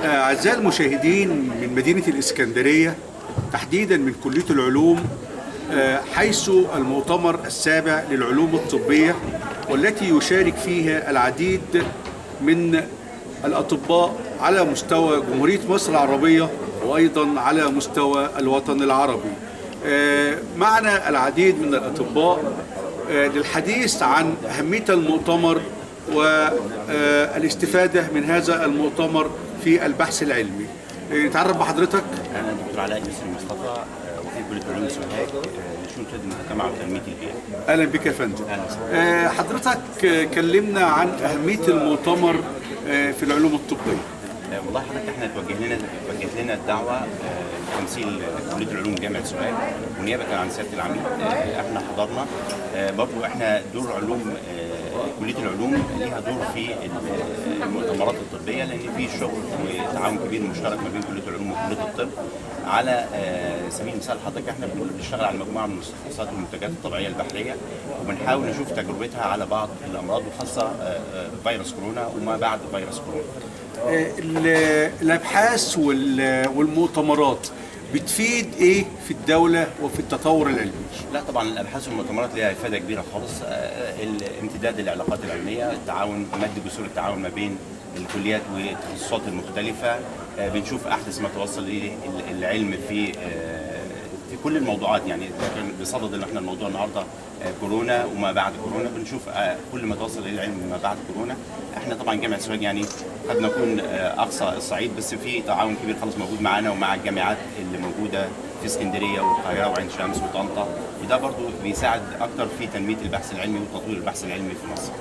أعزائي المشاهدين من مدينة الإسكندرية، تحديدا من كلية العلوم، حيث المؤتمر السابع للعلوم الطبية، والتي يشارك فيها العديد من الأطباء على مستوى جمهورية مصر العربية وأيضا على مستوى الوطن العربي. معنا العديد من الأطباء للحديث عن أهمية المؤتمر والاستفادة من هذا المؤتمر في البحث العلمي. نتعرف بحضرتك. أنا دكتور علاء يسري مصطفى، وكيل كلية علوم سوهاج، شؤون خدمة المجتمع وتنمية البيئة. أهلا بك يا فندم. حضرتك كلمنا عن أهمية المؤتمر في العلوم الطبية. والله حضرتك احنا توجه لنا الدعوة تمثيل كلية العلوم جامعة سوهاج ونيابة عن سيادة العميد. احنا حضرنا برضو. احنا دور علوم كلية العلوم ليها دور في المؤتمرات الطبية، لأن في شغل وتعاون كبير مشترك ما بين كلية العلوم وكلية الطب. على سبيل المثال حضرتك احنا بنشتغل على مجموعة من المستخلصات والمنتجات الطبيعية البحرية، وبنحاول نشوف تجربتها على بعض الأمراض، وخاصة فيروس كورونا وما بعد فيروس كورونا. الأبحاث والمؤتمرات بتفيد ايه في الدولة وفي التطور العلمي؟ لا طبعا الابحاث والمؤتمرات لها افاده كبيره خالص. امتداد العلاقات العلميه، التعاون، مد جسور التعاون ما بين الكليات والتخصصات المختلفه. بنشوف احدث ما توصل اليه العلم في كل الموضوعات. يعني لكن بصدد ان احنا الموضوع النهارده كورونا وما بعد كورونا، بنشوف كل ما توصل اليه العلم ما بعد كورونا. احنا طبعا جامعه سوهاج يعني قد نكون اقصى الصعيد، بس في تعاون كبير خالص موجود معانا ومع الجامعات اللي موجوده في اسكندريه والقاهره وعين شمس وطنطا، وده برضو بيساعد اكتر في تنميه البحث العلمي وتطوير البحث العلمي في مصر.